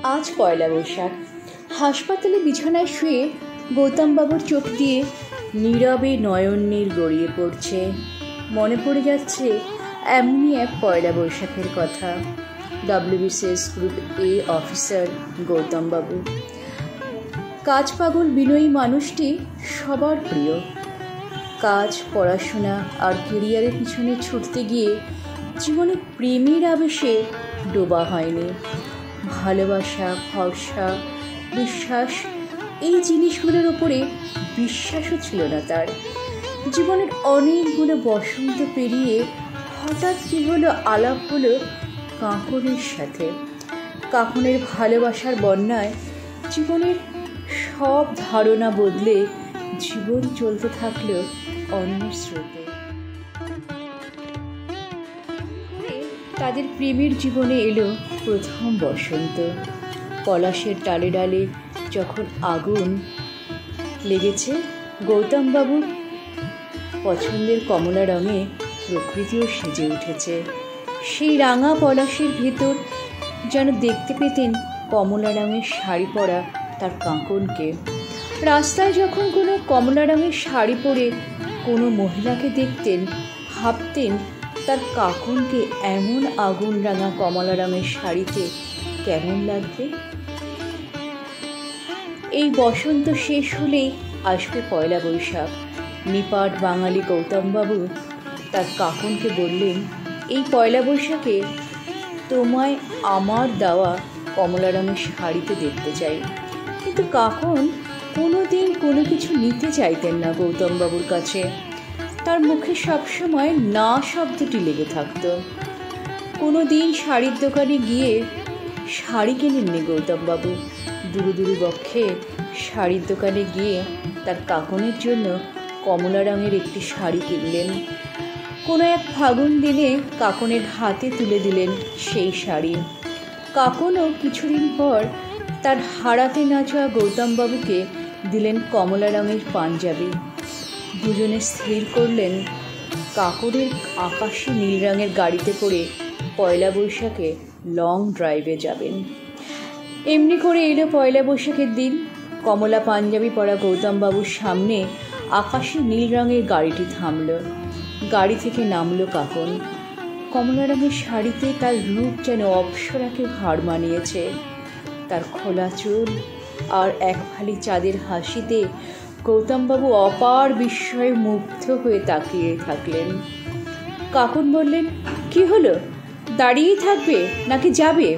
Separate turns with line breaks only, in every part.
আজ পয়লা বৈশাখ। হাসপাতালে বিছানায় শুয়ে গৌতমবাবুর চোখ দিয়ে নীরবে নয়ননীর গড়িয়ে পড়ছে। মনে পড়ে যাচ্ছে এমনি এক পয়লা বৈশাখের কথা। WBCS গ্রুপ A অফিসার গৌতমবাবু, কাজ পাগল বিনয়ী মানুষটি সবার প্রিয়। কাজ, পড়াশোনা আর কেরিয়ারের পিছনে ছুটতে গিয়ে জীবনে প্রেমের আবেশে ডোবা হয়নি। ভালোবাসা, ভরসা, বিশ্বাস, এই জিনিসগুলোর ওপরে বিশ্বাসও ছিল না তার। জীবনের অনেকগুলো বসন্ত পেরিয়ে হঠাৎ কী হলো, আলাপ হলো কাঁকনের সাথে। কাঁকনের ভালোবাসার বন্যায় জীবনের সব ধারণা বদলে জীবন চলতে থাকলো অন্য স্রোতে। তাদের প্রেমের জীবনে এলো প্রথম বসন্ত। পলাশের ডালে ডালে যখন আগুন লেগেছে, গৌতমবাবুর পছন্দের কমলা রঙে প্রকৃতিও সেজে উঠেছে। সেই রাঙা পলাশের ভেতর যেন দেখতে পেতেন কমলা রঙের শাড়ি পরা তার কাঁকনকে। রাস্তায় যখন কোনো কমলা রঙের শাড়ি পরে কোনো মহিলাকে দেখতেন, ভাবতেন তার কাঁকনকে এমন আগুন রাঙা কমলা রঙের শাড়িতে কেমন লাগবে। এই বসন্ত শেষ হলেই আসবে পয়লা বৈশাখ। নিপাট বাঙালি গৌতমবাবু তার কাঁকনকে বললেন, এই পয়লা বৈশাখে তোমায় আমার দেওয়া কমলা রঙের শাড়িতে দেখতে চাই। কিন্তু কাঁকন কোনো দিন কোনো কিছু নিতে চাইতেন না গৌতমবাবুর কাছে। তার মুখে সবসময় না শব্দটি লেগে থাকতো। কোনো দিন শাড়ির দোকানে গিয়ে শাড়ি কেনেননি গৌতমবাবু। দুরু বক্ষে শাড়ির দোকানে গিয়ে তার কাঁকনের জন্য কমলা রঙের একটি শাড়ি কিনলেন। কোনো এক ফাগুন দিনে কাঁকনের হাতে তুলে দিলেন সেই শাড়ি। কাঁকনও কিছুদিন পর তার হারাতে না চাওয়া গৌতমবাবুকে দিলেন কমলা রঙের পাঞ্জাবি। দুজনে স্থির করলেন কাঁকনের আকাশি নীল রঙের গাড়িতে করে পয়লা বৈশাখে লং ড্রাইভে যাবেন। এমনি করে এলো পয়লা বৈশাখের দিন। কমলা পাঞ্জাবি পরা গৌতমবাবুর সামনে আকাশি নীল রঙের গাড়িটি থামল। গাড়ি থেকে নামলো কাঁকন। কমলা রঙের শাড়িতে তার রূপ যেন অপ্সরাকে হার মানিয়েছে। তার খোলা চুল আর এক ফালি চাঁদের হাসিতে গৌতমবাবু অপার বিস্ময়ে মুগ্ধ হয়ে তাকিয়ে থাকলেন। কাঁকন বললেন, কি হলো, দাঁড়িয়েই থাকবে নাকি যাবে?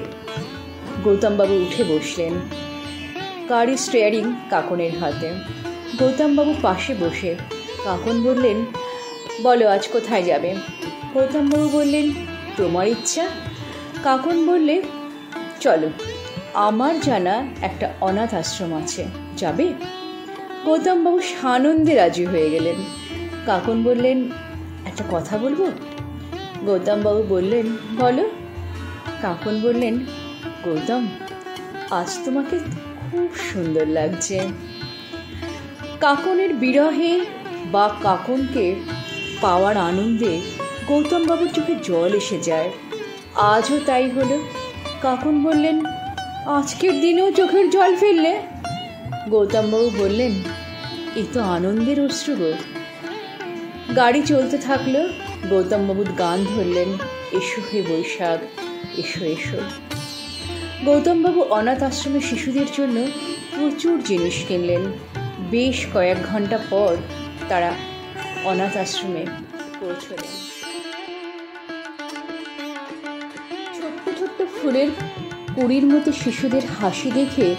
গৌতমবাবু উঠে বসলেন। গাড়ির স্টিয়ারিং কাঁকনের হাতে। গৌতমবাবু পাশে বসে। কাঁকন বললেন, বলো আজ কোথায় যাবে? গৌতমবাবু বললেন, তোমার ইচ্ছা। কাঁকন বললে, চলো, আমার জানা একটা অনাথ আশ্রম আছে, যাবে? গৌতমবাবু সানন্দে রাজি হয়ে গেলেন। কাঁকন বললেন, একটা কথা বলবো? গৌতমবাবু বললেন, বলো। কাঁকন বললেন, গৌতম, আজ তোমাকে খুব সুন্দর লাগছে। কাঁকনের বিরহে বা কাঁকনকে পাওয়ার আনন্দে গৌতমবাবুর চোখে জল এসে যায়। আজও তাই হলো। কাঁকন বললেন, আজকের দিনেও চোখের জল ফেললে? গৌতমবাবু বললেন, এ তো আনন্দের অশ্রু গো। গাড়ি চলতে থাকলো। গৌতমবাবু গান ধরলেন, এসো হে বৈশাখ, এসো এসো। গৌতমবাবু অনাথ আশ্রমের শিশুদের জন্য প্রচুর জিনিস কিনলেন। বেশ কয়েক ঘন্টা পর তারা অনাথ আশ্রমে পৌঁছলেন। ছোট্ট ছোট্ট ফুলের কুড়ির মতো শিশুদের হাসি দেখে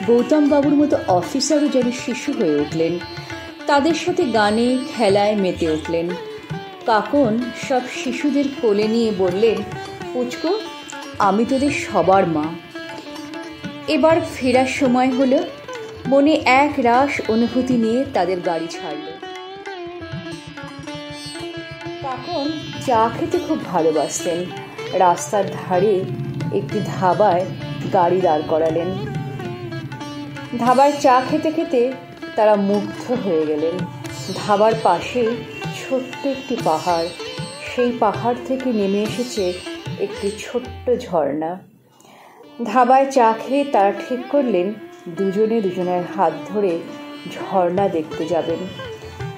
গৌতমবাবুর মতো অফিসারও যেন শিশু হয়ে উঠলেন। তাদের সাথে গানে খেলায় মেতে উঠলেন। কাঁকন সব শিশুদের কোলে নিয়ে বললেন, পুচকো, আমি তোদের সবার মা। এবার ফেরার সময় হলো। মনে এক রাস অনুভূতি নিয়ে তাদের গাড়ি ছাড়ল। কাঁকন চা খেতে খুব ভালোবাসতেন। রাস্তার ধারে একটি ধাবায় গাড়ি দাঁড় করালেন। ধাবায় চা খেতে খেতে তারা মুগ্ধ হয়ে গেলেন। ধাবার পাশে ছোট্ট একটি পাহাড়। সেই পাহাড় থেকে নেমে এসেছে একটি ছোট্ট ঝর্ণা। ধাবায় চা খেয়ে তারা ঠিক করলেন দুজনে দুজনের হাত ধরে ঝর্ণা দেখতে যাবেন।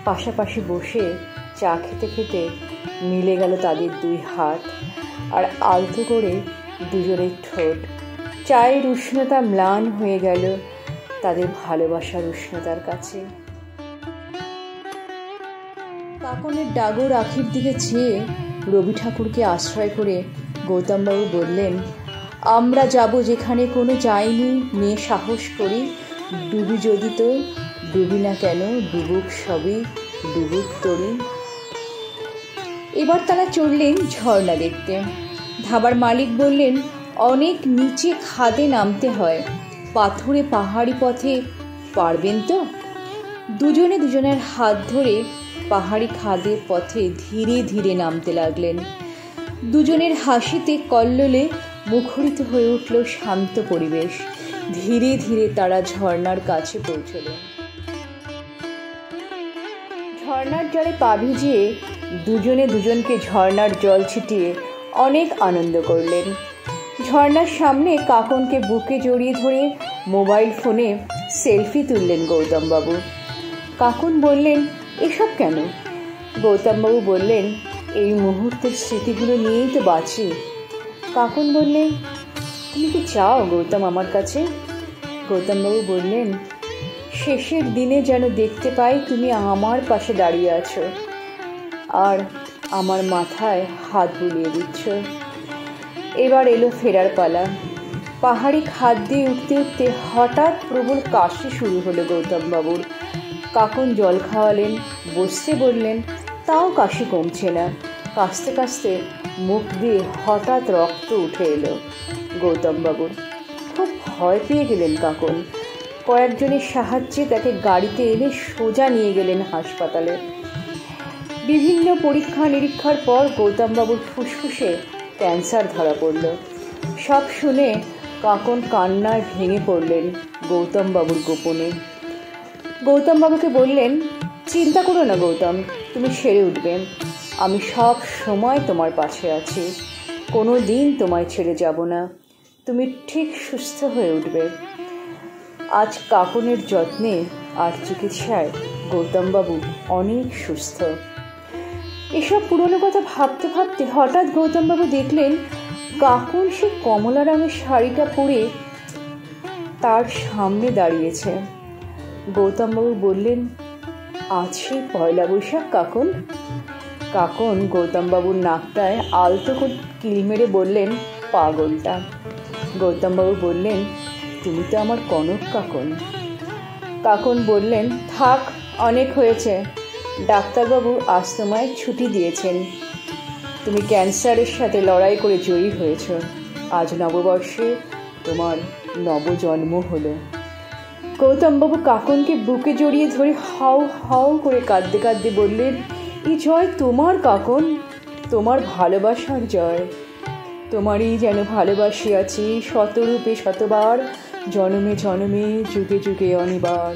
পাশাপাশি বসে চা খেতে খেতে মিলে গেল তাদের দুই হাত, আর আলতো করে দুজনের ঠোঁট। চায়ের উষ্ণতা ম্লান হয়ে গেল তাদের ভালোবাসার উষ্ণতার কাছে। কাকনের ডাগর আখির দিকে চেয়ে রবি ঠাকুরকে আশ্রয় করে গৌতমবাবু বললেন, আমরা যাব যেখানে কোনো যায়নি, নিয়ে সাহস করি, ডুবি যদি তো ডুবি না কেন, ডুবুক সবই ডুবুক তরি। এবার তারা চললেন ঝর্ণা দেখতে। ধাবার মালিক বললেন, অনেক নিচে খাদে নামতে হয়, পাথুরে পাহাড়ি পথে পারবেন তো? দুজনে দুজনের হাত ধরে পাহাড়ি খাদের পথে ধীরে ধীরে নামতে লাগলেন। দুজনের হাসিতে কল্লোলে মুখরিত হয়ে উঠল শান্ত পরিবেশ। ধীরে ধীরে তারা ঝর্ণার কাছে পৌঁছলেন। ঝর্ণার জলে পা ভিজিয়ে দুজনে দুজনকে ঝর্ণার জল ছিটিয়ে অনেক আনন্দ করলেন। ঝর্ণার সামনে কাকনকে বুকে জড়িয়ে ধরে মোবাইল ফোনে সেলফি তুললেন গৌতমবাবু। কাকন বললেন, এসব কেন? গৌতমবাবু বললেন, এই মুহূর্তের স্মৃতিগুলো নিয়েই তো বাঁচি। কাকন বললেন, তুমি কি চাও গৌতম আমার কাছে? গৌতমবাবু বললেন, শেষের দিনে যেন দেখতে পাই তুমি আমার পাশে দাঁড়িয়ে আছো আর আমার মাথায় হাত বুলিয়ে দিচ্ছ। এবার এলো ফেরার পালা। পাহাড়ি খাদ দিয়ে উঠতে উঠতে হঠাৎ প্রবল কাশি শুরু হলো গৌতমবাবুর। কাকন জল খাওয়ালেন, বসতে বললেন, তাও কাশি কমছে না। কাশতে কাশতে মুখ দিয়ে হঠাৎ রক্ত উঠে এলো গৌতমবাবুর। খুব ভয় পেয়ে গেলেন কাকন। কয়েকজনের সাহায্যে তাকে গাড়িতে এনে সোজা নিয়ে গেলেন হাসপাতালে। বিভিন্ন পরীক্ষা নিরীক্ষার পর গৌতমবাবুর ফুসফুসে ক্যান্সার ধরা পড়ল। সব শুনে কাকন কান্নায় ভেঙে পড়লেন গৌতমবাবুর গোপনে। গৌতমবাবুকে বললেন, চিন্তা করো না গৌতম, তুমি সেরে উঠবে। আমি সব সময় তোমার পাশে আছি, কোনো দিন তোমায় ছেড়ে যাব না। তুমি ঠিক সুস্থ হয়ে উঠবে। আজ কাকনের যত্নে আর চিকিৎসায় গৌতমবাবু অনেক সুস্থ। এসব পুরনো কথা ভাবতে ভাবতে হঠাৎ গৌতমবাবু দেখলেন কাকন সে কমলা রঙের শাড়িটা পরে তার সামনে দাঁড়িয়েছে। গৌতমবাবু বললেন, আজ সেই পয়লা বৈশাখ কাকন? কাকন গৌতমবাবুর নাকটায় আলতো করে কিল মেরে বললেন, পাগলটা। গৌতমবাবু বললেন, তুমি তো আমার কনক কাকন। কাকন বললেন, থাক, অনেক হয়েছে। ডাক্তারবাবু আজ তোমায় ছুটি দিয়েছেন। তুমি ক্যান্সারের সাথে লড়াই করে জয়ী হয়েছ। আজ নববর্ষে তোমার নবজন্ম হলো। গৌতমবাবু কাকনকে বুকে জড়িয়ে ধরে হাউ হাউ করে কাঁদতে কাঁদতে বললেন, এই জয় তোমার কাকন, তোমার ভালোবাসার জয়। তোমারই যেন ভালোবাসি আছি শতরূপে শতবার, জনমে জনমে যুগে যুগে অনিবার।